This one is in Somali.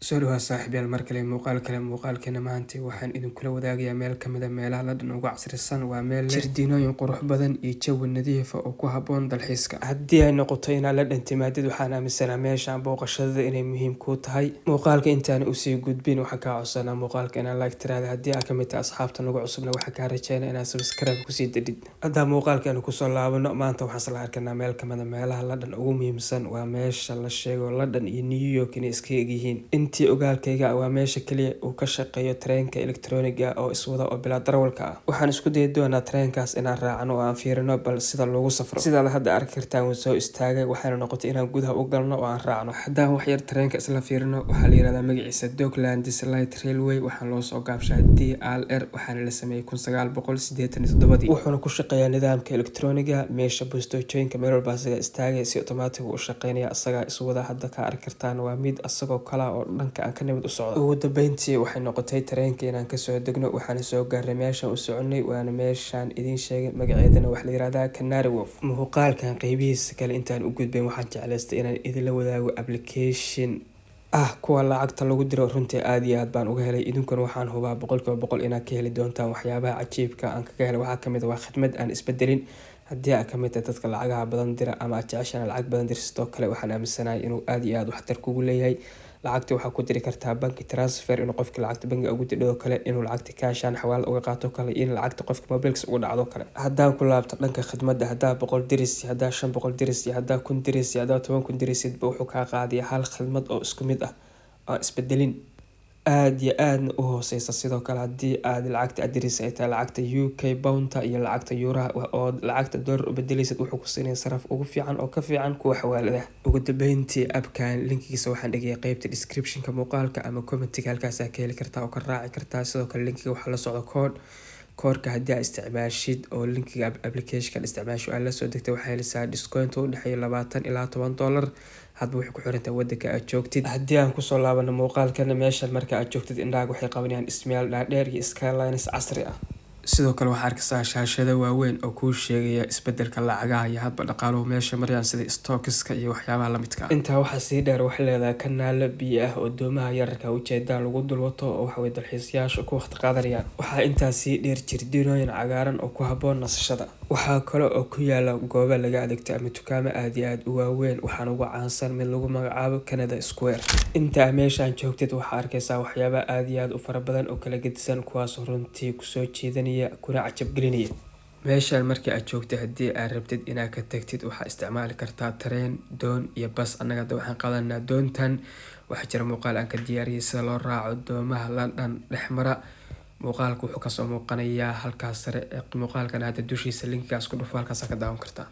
soo dhawaad saaxiibayaal mar kale muuqaalkeena maanta waxaan idinkula wadaagayaa meel ka mid ah meelaha London ugu casrisan. waa meel jardiinooyin qurux badan iyo jawi nadiif ah oo ku habboon dalxiiska. haddii ay noqoto inaad London timaadid, waxaan aaminsanahay meeshaan booqashada inay muhiim ku tahay. muuqaalka intaan usii gudbin waxaan kaa codsanaa muuqaalka inaad like tiraahdo. haddii aad ka mid tahay asxaabta nagu cusubna waxaan kaa rajeynaa inaad subscribe kusii dadid. hadda muuqaalkeena kusoo laabano, maanta waxaan isla arkaynaa meel ka mid ah meelaha London ugu muhiimsan. waa meesha la sheego London iyo New York inay iska egyihiin. intii ogaalkayga waa meesha kaliya uu ka shaqeeyo tareenka elektarooniga oo iswada oo bilaa darawalka ah. waxaan isku dayi doonaa tareenkaas inaan raacno oo aan fiirino bal sida loogu safro. sidaad hadda arki kartaan wuu soo istaagay, waxaana noqotay inaan gudaha u galno oo aan raacno. haddaan wax yar tareenka isla fiirino, waxaa la yirahdaa magaciisa Docklands Light Railway, waxaan loo soo gaabshaa DLR, waxaana la sameeyay 1987. wuxuuna ku shaqeeyaa nidaamka elektarooniga. meesha boostooyinka meel walba isaga istaagay si automatic u shaqeynaya, isaga iswada. hadda ka arki kartaan waa mid asagoo kala oo dhanka aan ka nimid u socdo. ugu dambeyntii waxay noqotay tareenka inaan kasoo degno. waxaan soo gaaray meeshaan u soconay, waana meeshaan idiin sheegay magaceedana waxaa la yirahdaa Canary Wharf. muuqaalkan qaybihiisa kale intaan u gudbin, waxaan jeclaystay inaan idinla wadaago application kuwa lacagta lagu diro. runtii aad iyo aad baan uga helay, idinkuna waxaan hubaa 100% inaad ka heli doontaan waxyaabaha cajiibka aan kaga helay. waxaa kamid ah waa khidmad aan isbedelin. haddii aad ka mid tahay dadka lacagaha badan dira ama aad jeceshahay lacag badan dirsidoo kale, waxaan aaminsanahay inuu aad iyo aad waxtar kugu leeyahay. lacagta waxaa ku diri kartaa banki transfer, inuu qofka lacagta bangiga ugu diro kale, inuu lacagta kaashaan xawaalad uga qaato kale, in lacagta qofka mobilks ugu dhacdo kale. haddaan ku laabto dhanka khidmadda, haddaa 100 diris, haddaa 500 diris, haddaa 1000 diris, haddaa 10,000 dirisidba wuxuu kaa qaadayaa hal khidmad oo isku mid ah oo isbedelin aad iyo aadna u hooseysa. sidoo kale haddii aad lacagta adiris ay tahay lacagta UK pound iyo lacagta euraha oo lacagta dollar u bedelaysid, wuxuu ku siinaya saraf ugu fiican oo ka fiican kuwa xawaaladaha. ugu dambeyntii abkan linkigiisa waxaan dhigay qaybta descriptionka muuqaalka ama commentiga, halkaas aad ka heli kartaa oo ka raaci kartaa. sidoo kale linkiga waxaa la socda koodhka haddii aad isticmaashid oo linkiga applicationka isticmaasho aad la soo degtay, waxaa helaysaa discount u dhexeeya $20 ilaa $10. hadba waxay ku xirantahay wadanka aad joogtid. haddii aan kusoo laabano muuqaalkana, meeshan marka aad joogtid indhahaaga waxay qabanayaan ismail dhaadheer iyo skylines casri ah. sidoo kale waxaa arkaysaa shaashado waaweyn oo kuu sheegaya isbedelka lacagaha iyo hadba dhaqaaluhu meesha marayaan, sida stockiska iyo waxyaabaha la midka ah. intaa waxaa sii dheer waxay leedahay kanaalo biyo ah oo doomaha yararka ujeedaan lagu dulwato oo waxaway dalxiisayaasha ku waqti qaadanayaan. waxaa intaa sii dheer jardiinooyin cagaaran oo ku habboon nasashada. waxaa kale oo ku yaala goobo laga adeegto ama dukaamo aad iyo aad u waaweyn. waxaan ugu caansan mid lagu magacaabo Canada Square. intaa meeshaan joogtid waxaa arkaysaa waxyaaba aad iyo aad u fara badan oo kala gedisan, kuwaas runtii kusoo jeedanaya kuna cajab gelinaya. meeshaan markii aad joogtay, haddii aad rabtid inaad ka tagtid, waxaa isticmaali kartaa tareen, doon iyo bas. annaga hadda waxaan qaadanaa doontan. waxaa jira muuqaal aan ka diyaariyay sida loo raaco doomaha London dhexmara. muuqaalka wuxuu kasoo muuqanayaa halkaas sare ee muuqaalkan. hadda dushiisa linkigaas ku dhufo, halkaas ka daawan kartaa.